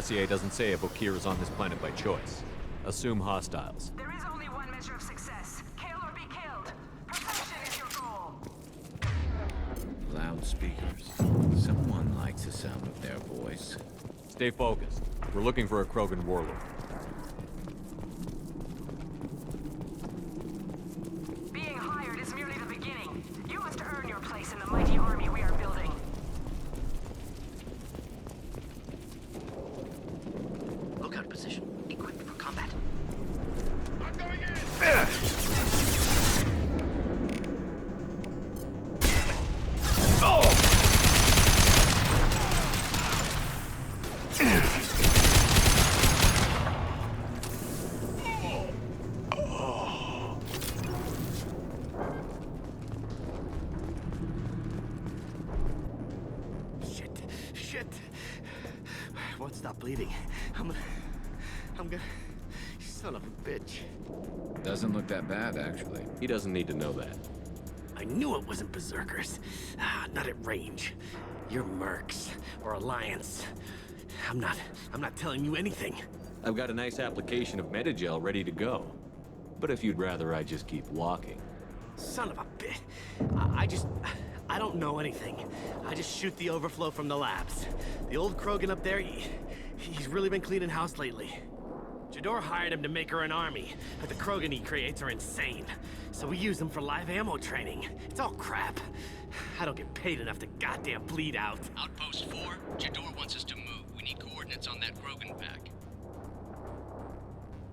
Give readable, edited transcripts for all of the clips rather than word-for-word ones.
Dossier doesn't say if Okir is on this planet by choice. Assume hostiles. There is only one measure of success. Kill or be killed. Perfection is your goal. Loudspeakers. Someone likes the sound of their voice. Stay focused. We're looking for a Krogan warlord. Being hired is merely the beginning. You must earn your place in the mighty army we are building. Lookout position. Equipped for combat. I'm going in! Shit. Won't stop bleeding. I'm gonna... Son of a bitch. Doesn't look that bad, actually. He doesn't need to know that. I knew it wasn't Berserkers. Not at range. You're Mercs. Or Alliance. I'm not telling you anything. I've got a nice application of Metagel ready to go. But if you'd rather I just keep walking. Son of a bitch. I don't know anything. I just shoot the overflow from the labs. The old Krogan up there, he's really been cleaning house lately. Jador hired him to make her an army, but the Krogan he creates are insane. So we use them for live ammo training. It's all crap. I don't get paid enough to goddamn bleed out. Outpost 4, Jador wants us to move. We need coordinates on that Krogan pack.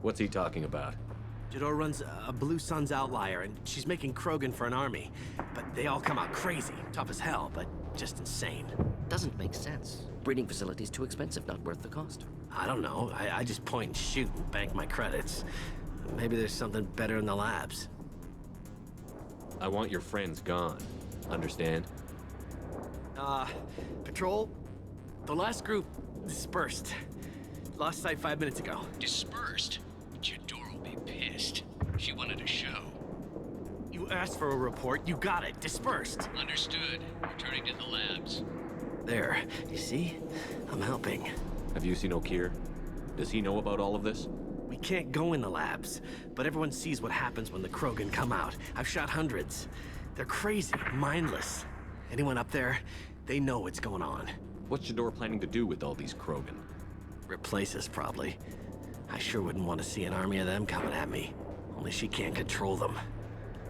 What's he talking about? Jador runs a Blue Suns outlier, and she's making Krogan for an army. But they all come out crazy, tough as hell, but just insane. Doesn't make sense. Breeding facility's too expensive, not worth the cost. I don't know. I just point and shoot and bank my credits. Maybe there's something better in the labs. I want your friends gone. Understand? Patrol? The last group dispersed. Lost sight 5 minutes ago. Dispersed? Jador will be pissed. She wanted a show. You asked for a report, you got it. Dispersed. Understood. Returning to the labs. There. You see? I'm helping. Have you seen Okir? Does he know about all of this? We can't go in the labs, but everyone sees what happens when the Krogan come out. I've shot hundreds. They're crazy, mindless. Anyone up there, they know what's going on. What's Jador planning to do with all these Krogan? Replace us, probably. I sure wouldn't want to see an army of them coming at me. Only she can't control them.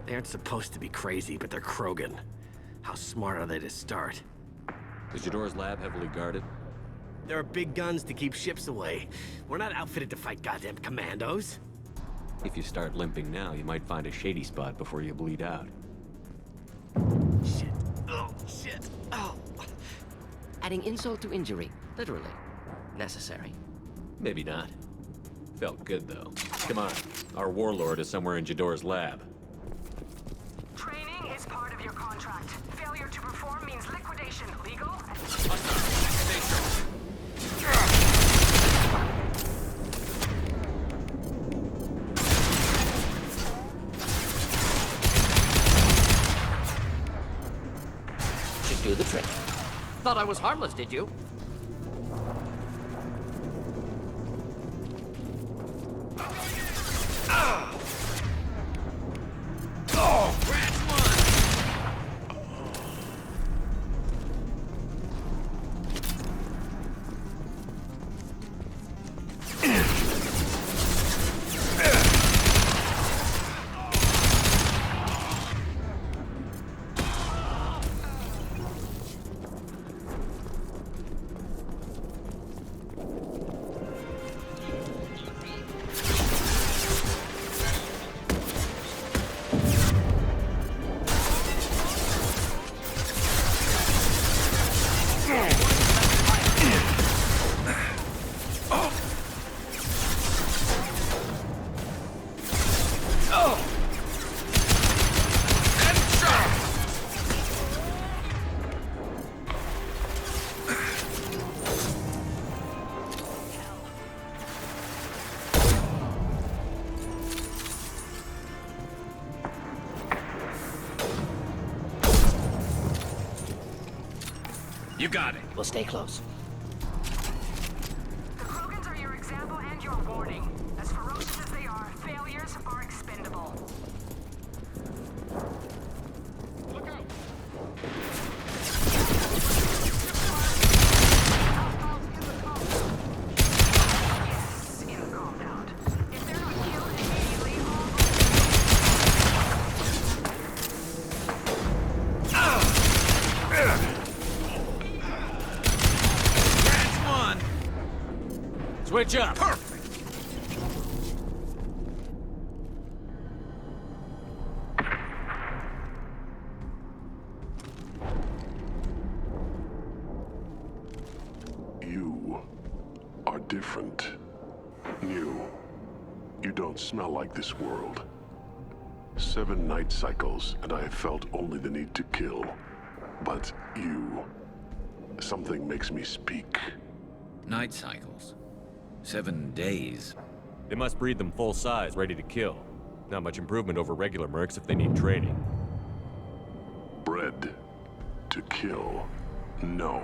They aren't supposed to be crazy, but they're Krogan. How smart are they to start? Is Jador's lab heavily guarded? There are big guns to keep ships away. We're not outfitted to fight goddamn commandos. If you start limping now, you might find a shady spot before you bleed out. Shit. Oh, shit. Oh. Adding insult to injury, literally. Necessary. Maybe not. Felt good, though. Come on. Our Warlord is somewhere in Jador's lab. Training is part of your contract. Failure to perform means liquidation. Legal? Should do the trick. Thought I was harmless, did you? You got it. We'll stay close. The different. New. You don't smell like this world. 7 night cycles, and I have felt only the need to kill. But you... Something makes me speak. Night cycles. 7 days. They must breed them full size, ready to kill. Not much improvement over regular mercs if they need training. Bred to kill. No.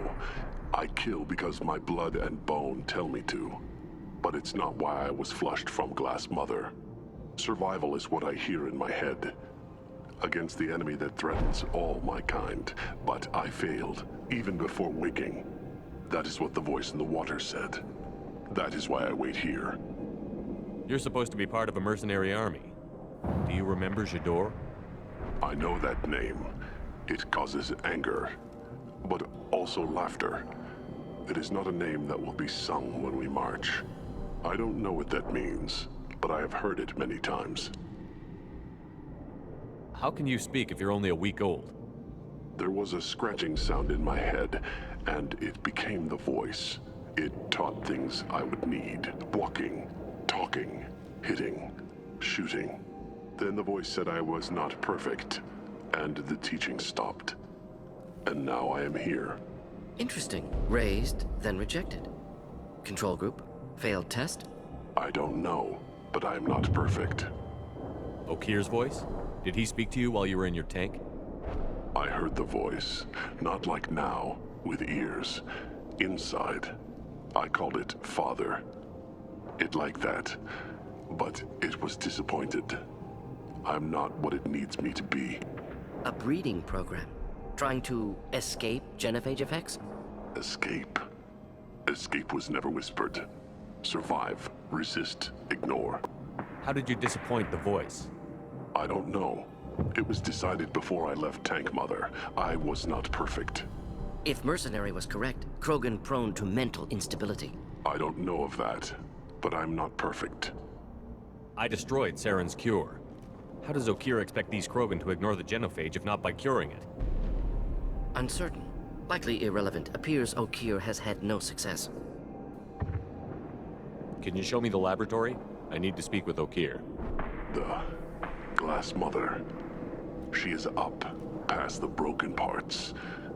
I kill because my blood and bone tell me to. But it's not why I was flushed from Glass Mother. Survival is what I hear in my head. Against the enemy that threatens all my kind. But I failed, even before waking. That is what the voice in the water said. That is why I wait here. You're supposed to be part of a mercenary army. Do you remember J'dor? I know that name. It causes anger, but also laughter. It is not a name that will be sung when we march. I don't know what that means, but I have heard it many times. How can you speak if you're only a week old? There was a scratching sound in my head, and it became the voice. It taught things I would need. Walking, talking, hitting, shooting. Then the voice said I was not perfect, and the teaching stopped. And now I am here. Interesting. Raised, then rejected. Control group? Failed test? I don't know, but I am not perfect. Okir's voice? Did he speak to you while you were in your tank? I heard the voice, not like now, with ears. Inside. I called it Father. It like that, but it was disappointed. I'm not what it needs me to be. A breeding program. Trying to escape genophage effects? Escape. Escape was never whispered. Survive, resist, ignore. How did you disappoint the voice? I don't know. It was decided before I left Tank Mother. I was not perfect. If Mercenary was correct, Krogan prone to mental instability. I don't know of that, but I'm not perfect. I destroyed Saren's cure. How does Okir expect these Krogan to ignore the genophage if not by curing it? Uncertain. Likely irrelevant. Appears Okir has had no success. Can you show me the laboratory? I need to speak with Okir. The Glass Mother. She is up, past the broken parts,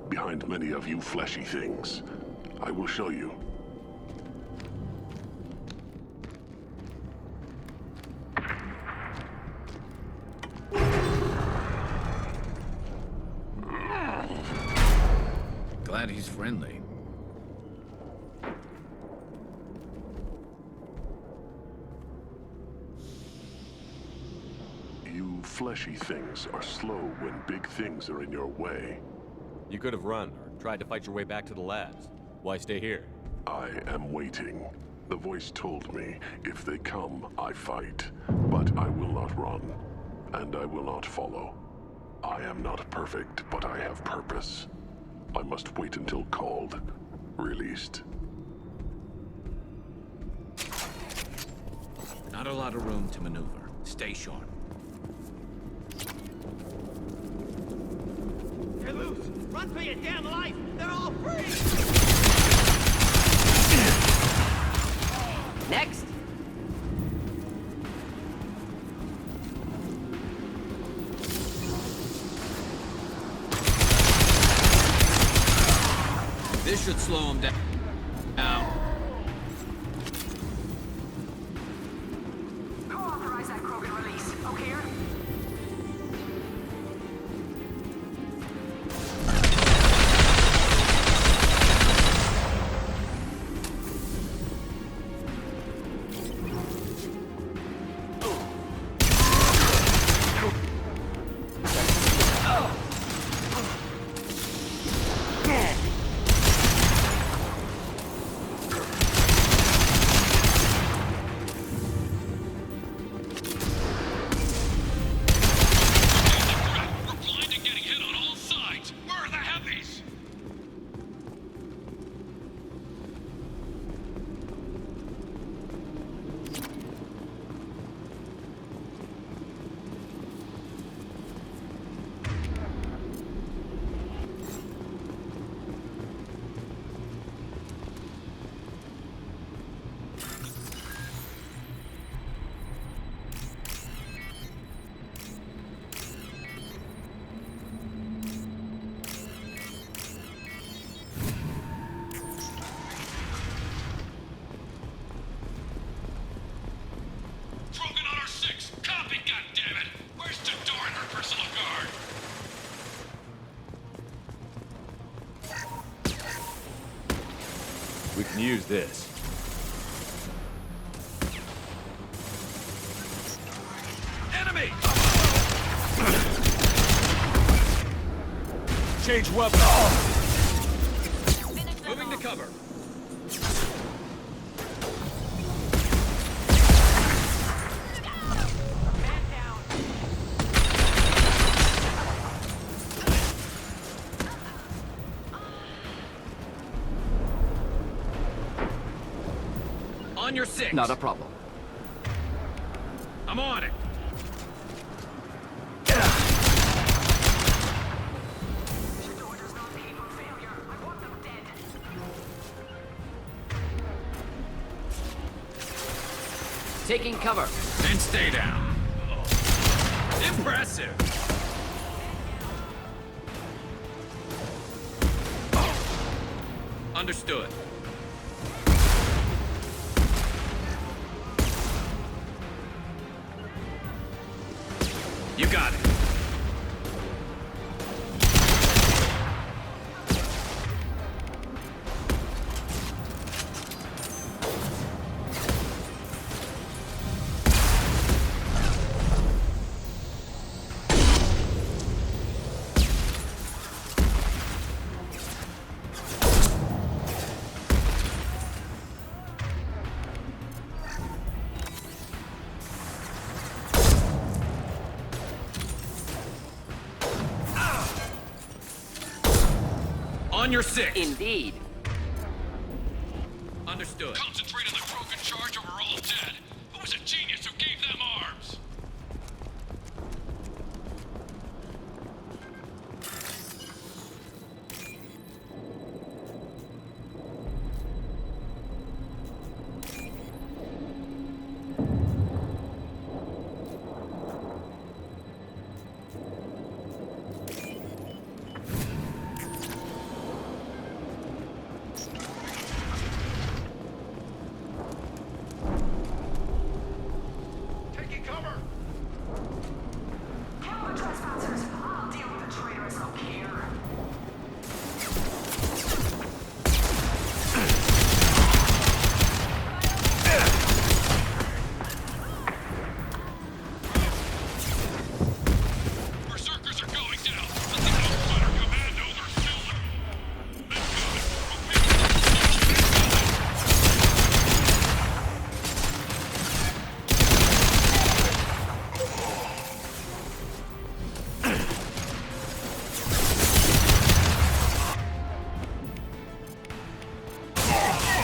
behind many of you fleshy things. I will show you. Glad he's friendly. You fleshy things are slow when big things are in your way. You could have run or tried to fight your way back to the labs. Why stay here? I am waiting. The voice told me, if they come, I fight. But I will not run, and I will not follow. I am not perfect, but I have purpose. I must wait until called, released. Not a lot of room to maneuver. Stay sharp. They're loose! Run for your damn life! They're all free! Next! This should slow him down. Co-authorize that Krogan release. Okay? can use this. Enemy! Change weapon. Moving to cover. On your six. Not a problem. I'm on it. Shador does not pay for failure. I want them dead. Taking cover. And stay down. Impressive. Understood. You got it. On your six. Indeed. Understood. Concentrate on the Krogan charge or we're all dead. Who was a genius who gave them arms? Taking cover! Kill the trespassers. I'll deal with the traitors. I'll care. Berserkers are going down. Let the outsider commandos are still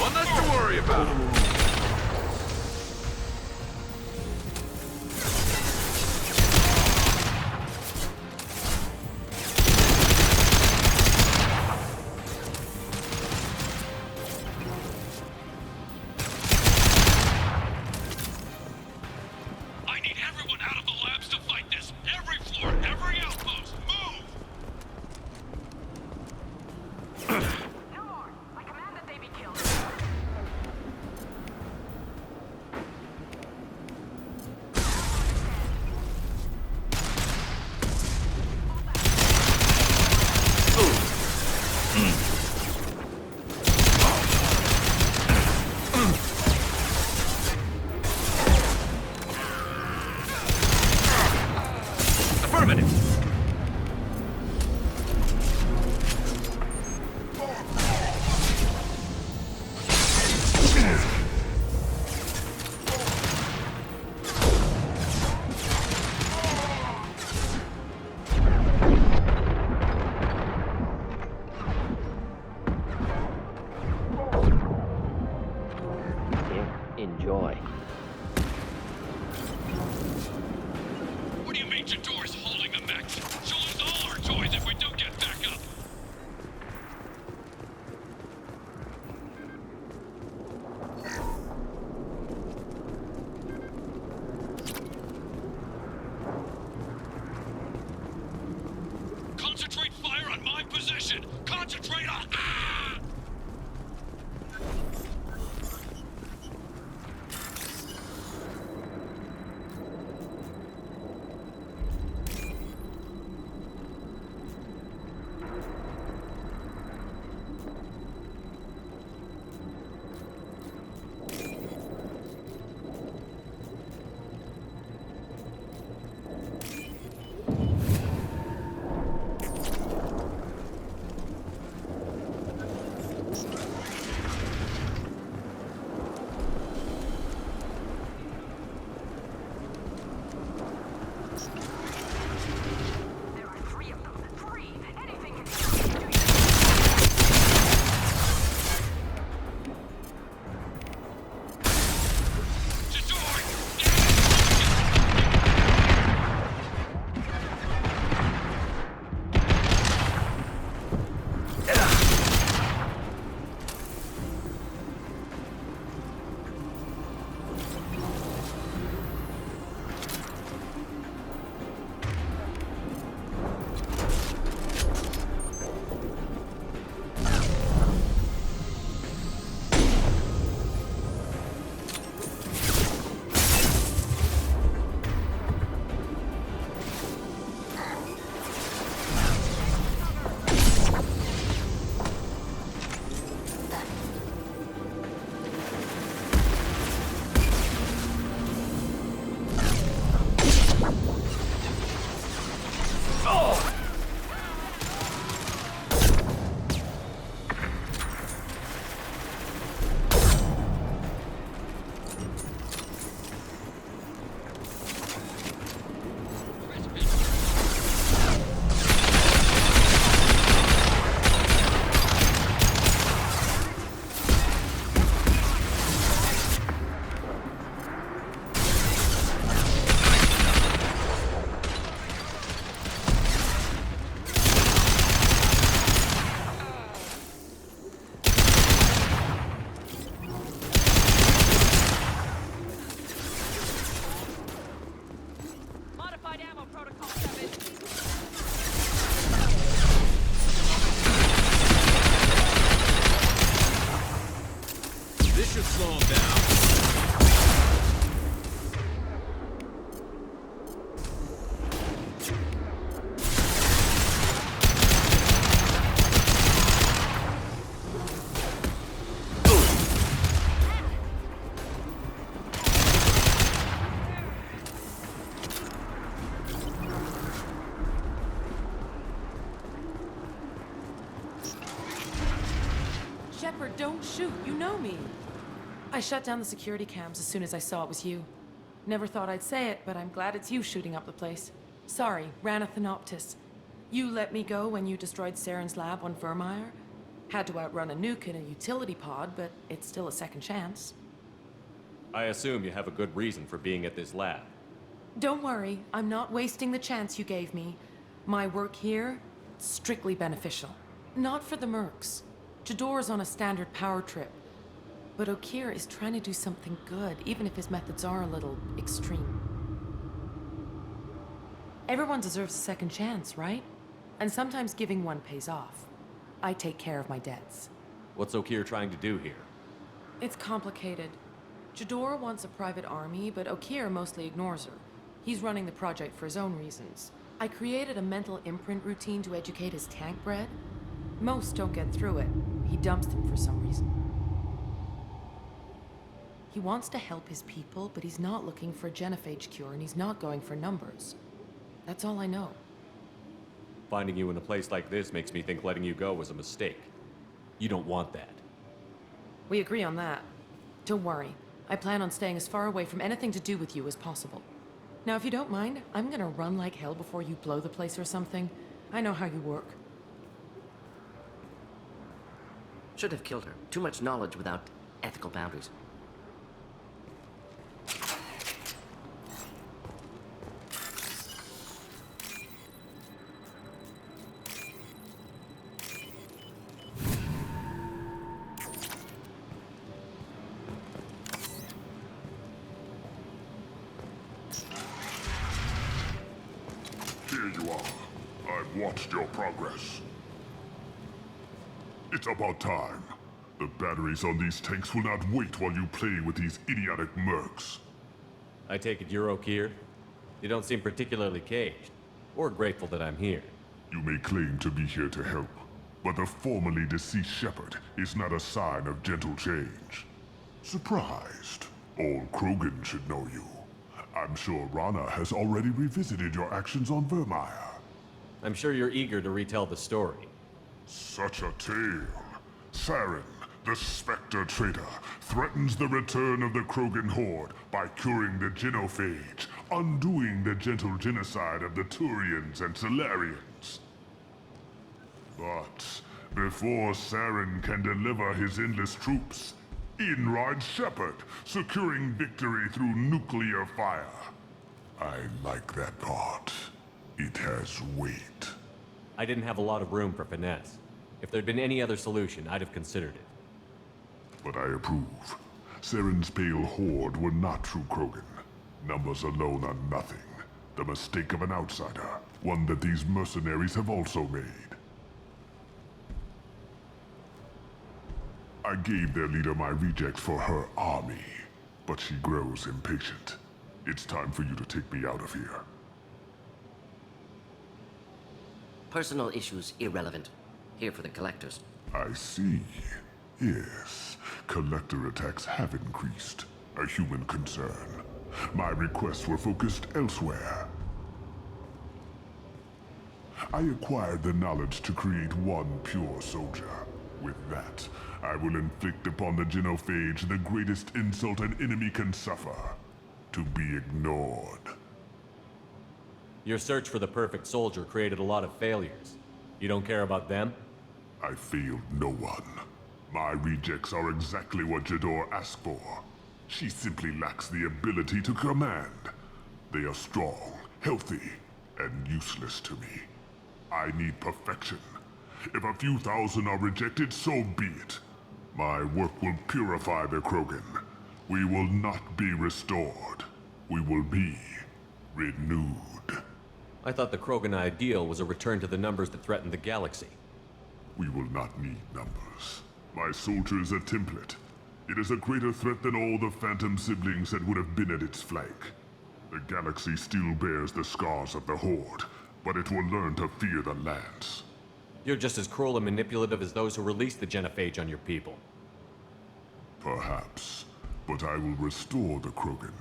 One less to worry about. I need everyone out of the labs to fight this. Every floor, every outpost, move! No more. I command that they be killed. Affirmative. Enjoy. What do you mean Jador's holding them back? Modified ammo protocol 7. This should slow him down. Shepard, don't shoot. You know me. I shut down the security cams as soon as I saw it was you. Never thought I'd say it, but I'm glad it's you shooting up the place. Sorry, Rana Thanoptis. You let me go when you destroyed Saren's lab on Vermeer. Had to outrun a nuke in a utility pod, but it's still a second chance. I assume you have a good reason for being at this lab. Don't worry, I'm not wasting the chance you gave me. My work here, strictly beneficial. Not for the mercs. Jador's on a standard power trip. But Okir is trying to do something good, even if his methods are a little extreme. Everyone deserves a second chance, right? And sometimes giving one pays off. I take care of my debts. What's Okir trying to do here? It's complicated. Jador wants a private army, but Okir mostly ignores her. He's running the project for his own reasons. I created a mental imprint routine to educate his tank bred. Most don't get through it. He dumps them for some reason. He wants to help his people, but he's not looking for a genophage cure, and he's not going for numbers. That's all I know. Finding you in a place like this makes me think letting you go was a mistake. You don't want that. We agree on that. Don't worry. I plan on staying as far away from anything to do with you as possible. Now, if you don't mind, I'm gonna run like hell before you blow the place or something. I know how you work. Should have killed her. Too much knowledge without ethical boundaries. Here you are. I've watched your progress. It's about time. The batteries on these tanks will not wait while you play with these idiotic mercs. I take it you're Okir? You don't seem particularly caged, or grateful that I'm here. You may claim to be here to help, but the formerly deceased Shepard is not a sign of gentle change. Surprised? Old Krogan should know you. I'm sure Rana has already revisited your actions on Vermeer. I'm sure you're eager to retell the story. Such a tale. Saren, the Spectre traitor, threatens the return of the Krogan horde by curing the genophage, undoing the gentle genocide of the Turians and Solarians. But before Saren can deliver his endless troops, in rides Shepard, securing victory through nuclear fire. I like that part. It has weight. I didn't have a lot of room for finesse. If there'd been any other solution, I'd have considered it. But I approve. Saren's pale horde were not true Krogan. Numbers alone are nothing. The mistake of an outsider. One that these mercenaries have also made. I gave their leader my rejects for her army, but she grows impatient. It's time for you to take me out of here. Personal issues irrelevant. Here for the collectors. I see. Yes, collector attacks have increased. A human concern. My requests were focused elsewhere. I acquired the knowledge to create one pure soldier. With that, I will inflict upon the genophage the greatest insult an enemy can suffer. To be ignored. Your search for the perfect soldier created a lot of failures. You don't care about them? I failed no one. My rejects are exactly what Jador asked for. She simply lacks the ability to command. They are strong, healthy, and useless to me. I need perfection. If a few thousand are rejected, so be it. My work will purify the Krogan. We will not be restored. We will be renewed. I thought the Krogan ideal was a return to the numbers that threatened the galaxy. We will not need numbers. My soldier is a template. It is a greater threat than all the Phantom siblings that would have been at its flank. The galaxy still bears the scars of the Horde, but it will learn to fear the Lance. You're just as cruel and manipulative as those who released the genophage on your people. Perhaps, but I will restore the Krogan,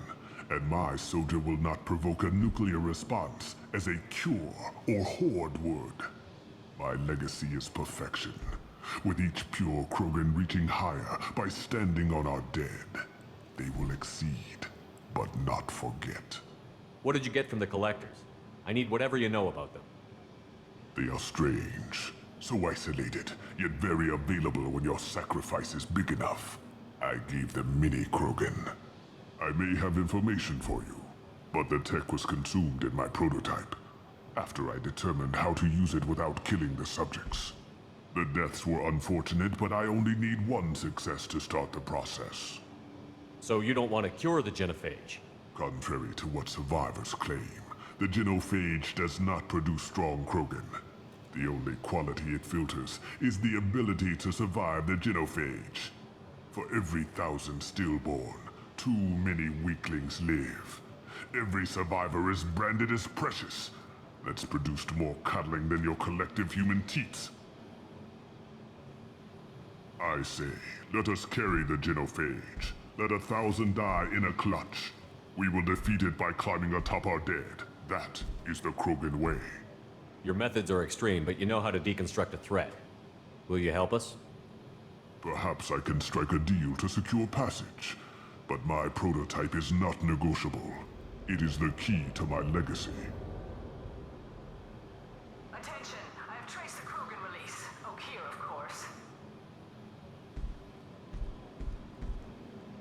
and my soldier will not provoke a nuclear response as a cure or Horde would. My legacy is perfection, with each pure Krogan reaching higher by standing on our dead. They will exceed, but not forget. What did you get from the Collectors? I need whatever you know about them. They are strange, so isolated, yet very available when your sacrifice is big enough. I gave them mini Krogan. I may have information for you, but the tech was consumed in my prototype, after I determined how to use it without killing the subjects. The deaths were unfortunate, but I only need one success to start the process. So you don't want to cure the genophage? Contrary to what survivors claim, the genophage does not produce strong Krogan. The only quality it filters is the ability to survive the genophage. For every 1,000 stillborn, too many weaklings live. Every survivor is branded as precious. That's produced more cuddling than your collective human teats. I say, let us carry the genophage. Let 1,000 die in a clutch. We will defeat it by climbing atop our dead. That is the Krogan way. Your methods are extreme, but you know how to deconstruct a threat. Will you help us? Perhaps I can strike a deal to secure passage. But my prototype is not negotiable. It is the key to my legacy. Attention, I have traced the Krogan release. Okier, of course.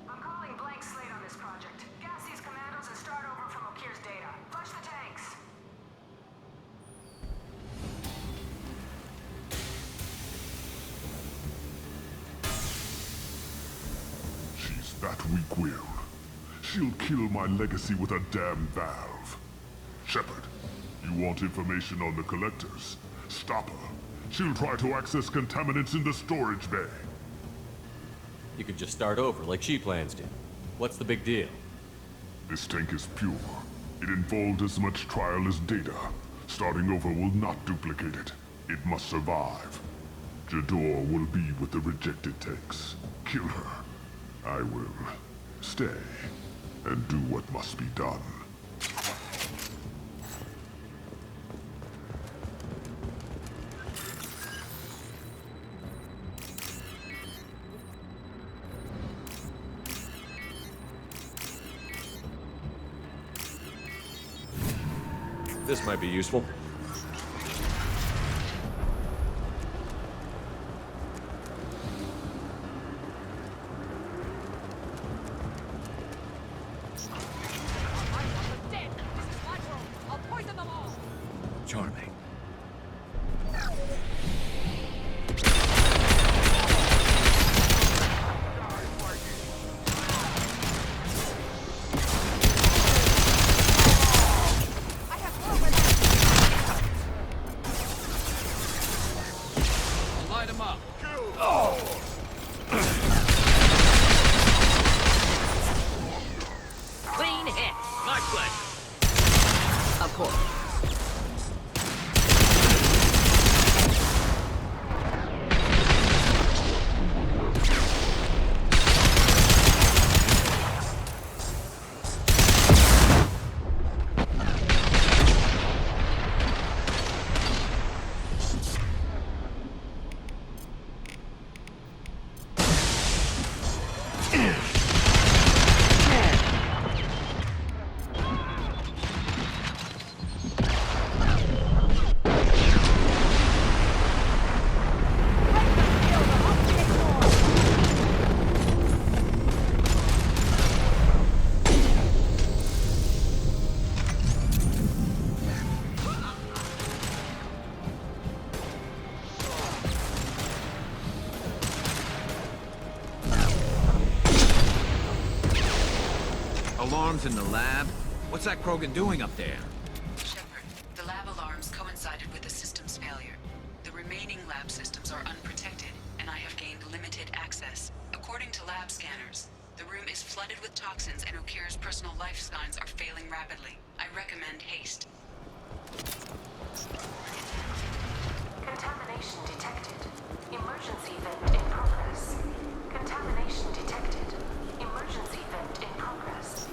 I'm calling blank slate on this project. Gas these commandos and start over from Okier's data. Flush the tanks. She's that weak-willed. She'll kill my legacy with a damn valve. Shepard, you want information on the Collectors? Stop her. She'll try to access contaminants in the storage bay. You could just start over, like she plans to. What's the big deal? This tank is pure. It involved as much trial as data. Starting over will not duplicate it. It must survive. Jador will be with the rejected tanks. Kill her. I will stay and do what must be done. This might be useful. Charming. Light him up. Clean hit. My pleasure. Of course. alarms in the lab? What's that Krogan doing up there? Shepard, the lab alarms coincided with the system's failure. The remaining lab systems are unprotected, and I have gained limited access. According to lab scanners, the room is flooded with toxins and Okir's personal life signs are failing rapidly. I recommend haste. Contamination detected. Emergency vent in progress. Contamination detected. Emergency vent in progress.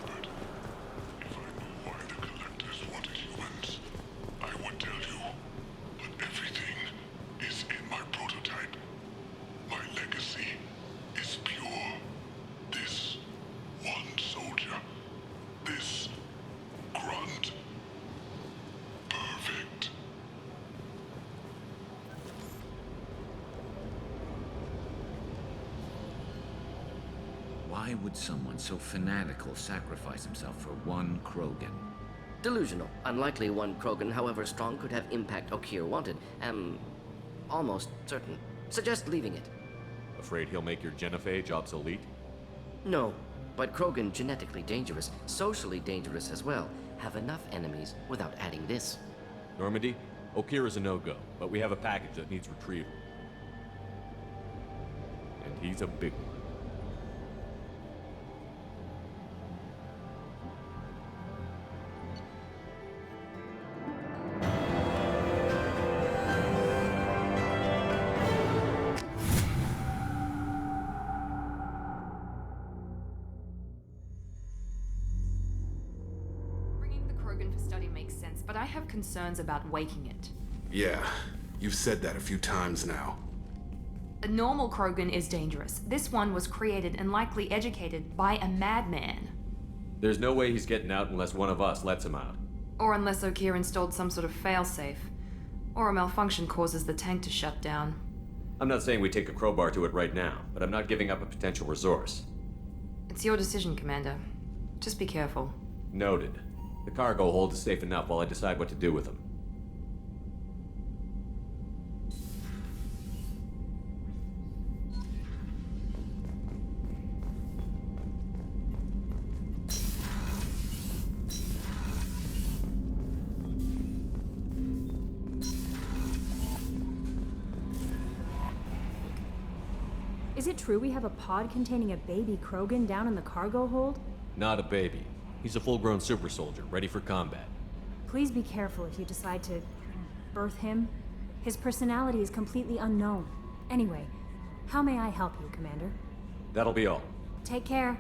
But if I knew why the Collectors wanted humans, I would tell you. But everything is in my prototype. My legacy is pure. This one soldier. This grunt. Perfect. Why would someone so fanatical sacrifice himself for one Krogan? Delusional. Unlikely one Krogan, however strong, could have impact Okir wanted. Am almost certain. Suggest leaving it. Afraid he'll make your genophage obsolete? No, but Krogan genetically dangerous, socially dangerous as well. Have enough enemies without adding this. Normandy, Okir is a no-go, but we have a package that needs retrieval. And he's a big one. Bringing the Krogan for study makes sense, but I have concerns about waking it. Yeah, you've said that a few times now. A normal Krogan is dangerous. This one was created and likely educated by a madman. There's no way he's getting out unless one of us lets him out. Or unless Okir installed some sort of failsafe. Or a malfunction causes the tank to shut down. I'm not saying we take a crowbar to it right now, but I'm not giving up a potential resource. It's your decision, Commander. Just be careful. Noted. The cargo hold is safe enough while I decide what to do with them. Is it true we have a pod containing a baby Krogan down in the cargo hold? Not a baby. He's a full-grown super soldier, ready for combat. Please be careful if you decide to birth him. His personality is completely unknown. Anyway, how may I help you, Commander? That'll be all. Take care.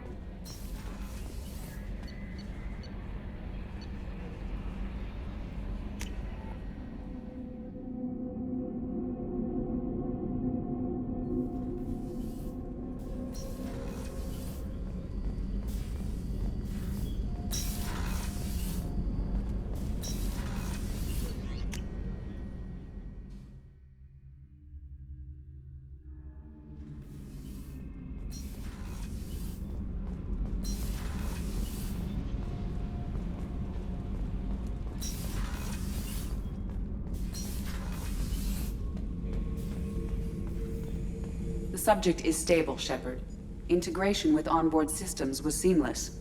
The subject is stable, Shepard. Integration with onboard systems was seamless.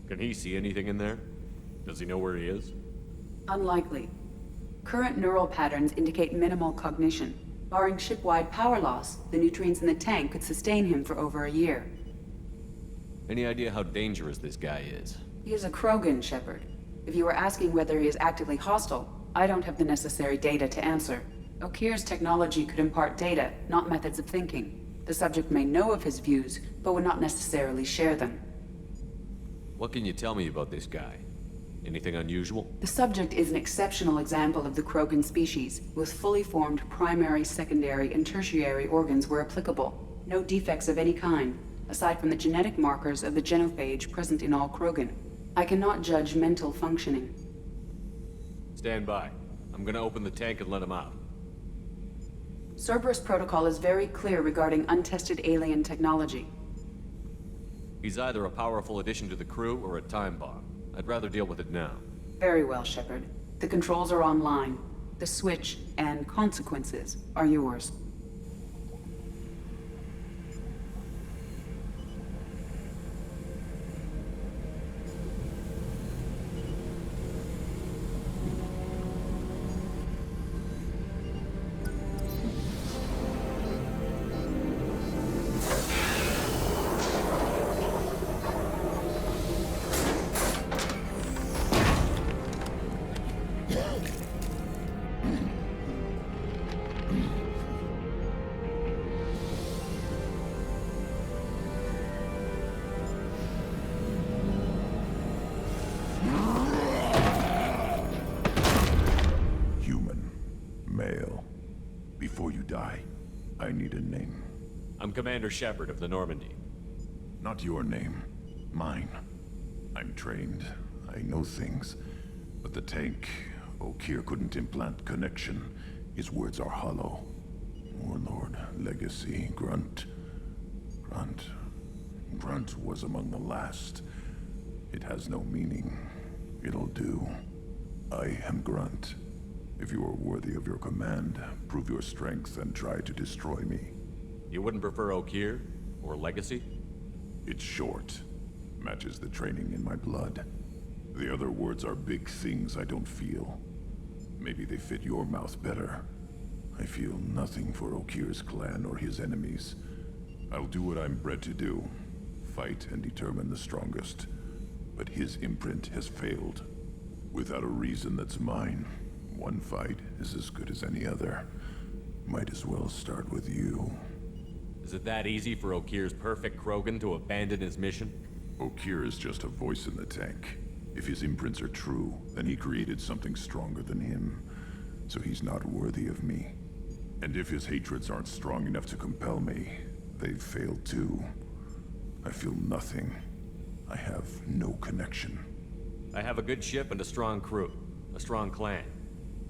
Can he see anything in there? Does he know where he is? Unlikely. Current neural patterns indicate minimal cognition. Barring ship-wide power loss, the nutrients in the tank could sustain him for over a year. Any idea how dangerous this guy is? He is a Krogan, Shepard. If you were asking whether he is actively hostile, I don't have the necessary data to answer. Okir's technology could impart data, not methods of thinking. The subject may know of his views, but would not necessarily share them. What can you tell me about this guy? Anything unusual? The subject is an exceptional example of the Krogan species, with fully formed primary, secondary, and tertiary organs where applicable. No defects of any kind, aside from the genetic markers of the genophage present in all Krogan. I cannot judge mental functioning. Stand by. I'm gonna open the tank and let him out. Cerberus protocol is very clear regarding untested alien technology. He's either a powerful addition to the crew or a time bomb. I'd rather deal with it now. Very well, Shepard. The controls are online. The switch and consequences are yours. die, I need a name. I'm Commander Shepard of the Normandy. Not your name. Mine. I'm trained. I know things. But the tank, Okeer couldn't implant connection. His words are hollow. Warlord, Legacy, Grunt. Grunt was among the last. It has no meaning. It'll do. I am Grunt. If you are worthy of your command, prove your strength and try to destroy me. You wouldn't prefer Okeer? Or Legacy? It's short. Matches the training in my blood. The other words are big things I don't feel. Maybe they fit your mouth better. I feel nothing for Okeer's clan or his enemies. I'll do what I'm bred to do. Fight and determine the strongest. But his imprint has failed. Without a reason that's mine, one fight is as good as any other. Might as well start with you. Is it that easy for Okeer's perfect Krogan to abandon his mission? Okeer is just a voice in the tank. If his imprints are true, then he created something stronger than him. So he's not worthy of me. And if his hatreds aren't strong enough to compel me, they've failed too. I feel nothing. I have no connection. I have a good ship and a strong crew. A strong clan.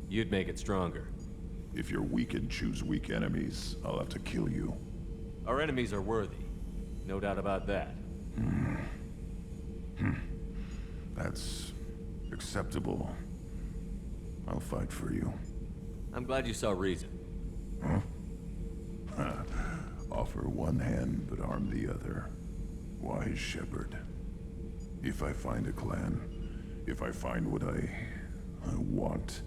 You'd make it stronger. If you're weak and choose weak enemies, I'll have to kill you. Our enemies are worthy. No doubt about that. That's acceptable. I'll fight for you. I'm glad you saw reason. Huh? Offer one hand, but arm the other. Wise Shepard. If I find a clan, if I find what I want,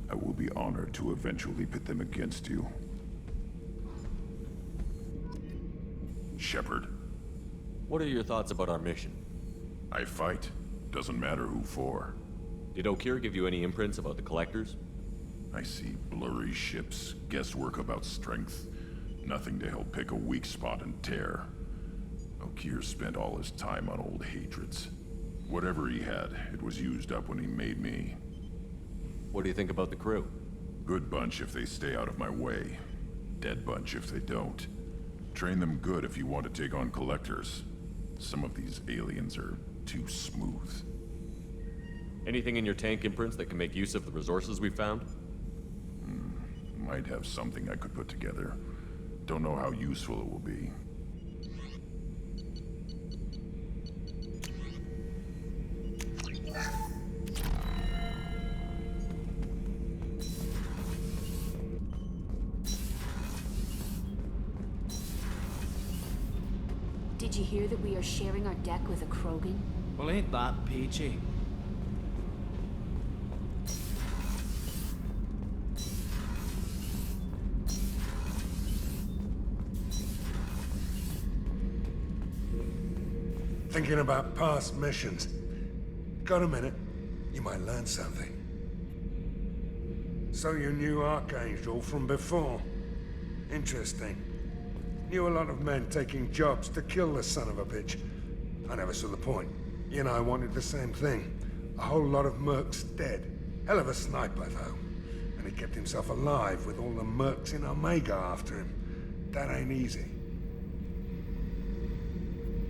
I will be honored to eventually pit them against you. Shepard. What are your thoughts about our mission? I fight. Doesn't matter who for. Did Okeer give you any imprints about the Collectors? I see blurry ships, guesswork about strength. Nothing to help pick a weak spot and tear. Okeer spent all his time on old hatreds. Whatever he had, it was used up when he made me. What do you think about the crew? Good bunch if they stay out of my way. Dead bunch if they don't. Train them good if you want to take on Collectors. Some of these aliens are too smooth. Anything in your tank imprints that can make use of the resources we found? Might have something I could put together. Don't know how useful it will be. Did you hear that we are sharing our deck with a Krogan? Well, ain't that peachy? Thinking about past missions. Got a minute? You might learn something. So you knew Archangel from before? Interesting. Knew a lot of men taking jobs to kill the son of a bitch. I never saw the point. You and I wanted the same thing. A whole lot of mercs dead. Hell of a sniper, though. And he kept himself alive with all the mercs in Omega after him. That ain't easy.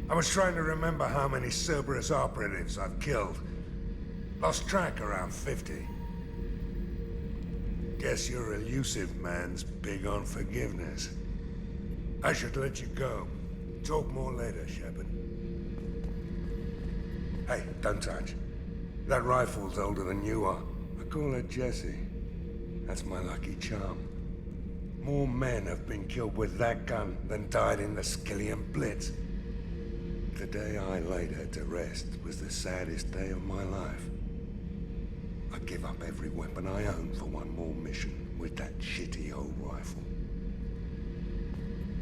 I was trying to remember how many Cerberus operatives I've killed. Lost track around 50. Guess your elusive man's big on forgiveness. I should let you go. Talk more later, Shepard. Hey, don't touch. That rifle's older than you are. I call her Jessie. That's my lucky charm. More men have been killed with that gun than died in the Skillian Blitz. The day I laid her to rest was the saddest day of my life. I'd give up every weapon I own for one more mission with that shitty old rifle.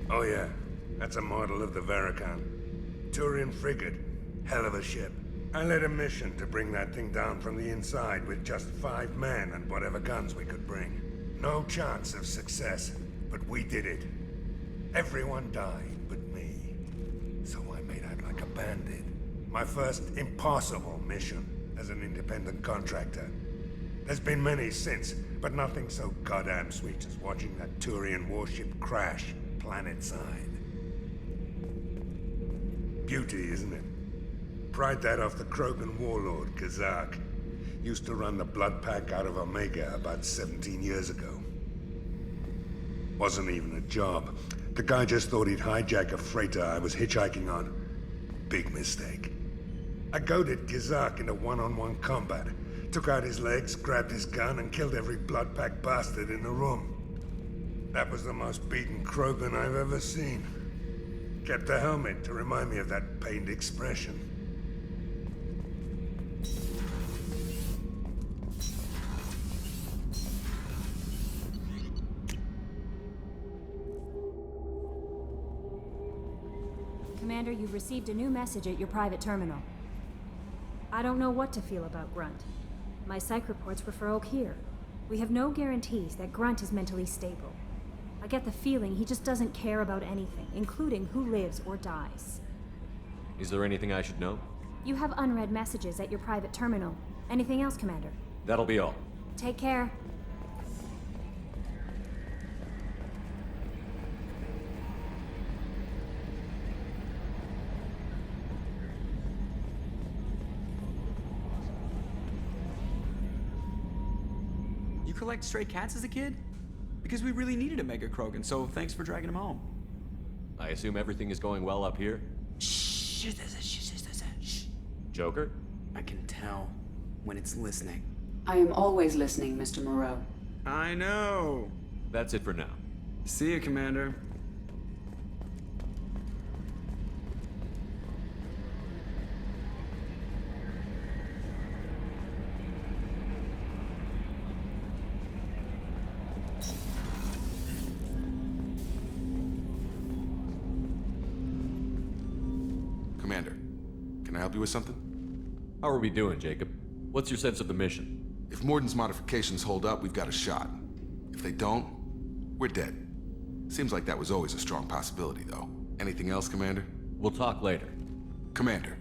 Oh yeah, that's a model of the Verican. Turian frigate. Hell of a ship. I led a mission to bring that thing down from the inside with just 5 men and whatever guns we could bring. No chance of success, but we did it. Everyone died but me. So I made out like a bandit. My first impossible mission as an independent contractor. There's been many since, but nothing so goddamn sweet as watching that Turian warship crash planet-side. Beauty, isn't it? Pried that off the Krogan warlord, Kazak. Used to run the blood pack out of Omega about 17 years ago. Wasn't even a job. The guy just thought he'd hijack a freighter I was hitchhiking on. Big mistake. I goaded Kazak into one-on-one combat. Took out his legs, grabbed his gun, and killed every blood pack bastard in the room. That was the most beaten Krogan I've ever seen. Kept the helmet to remind me of that pained expression. Commander, you've received a new message at your private terminal. I don't know what to feel about Grunt. My psych reports refer Okier. We have no guarantees that Grunt is mentally stable. I get the feeling he just doesn't care about anything, including who lives or dies. Is there anything I should know? You have unread messages at your private terminal. Anything else, Commander? That'll be all. Take care. You collect stray cats as a kid? Because we really needed a Mega Krogan, so thanks for dragging him home. I assume everything is going well up here? Shh. Joker? I can tell when it's listening. I am always listening, Mr. Moreau. I know. That's it for now. See you, Commander. Commander, can I help you with something? How are we doing, Jacob? What's your sense of the mission? If Morden's modifications hold up, we've got a shot. If they don't, we're dead. Seems like that was always a strong possibility, though. Anything else, Commander? We'll talk later. Commander,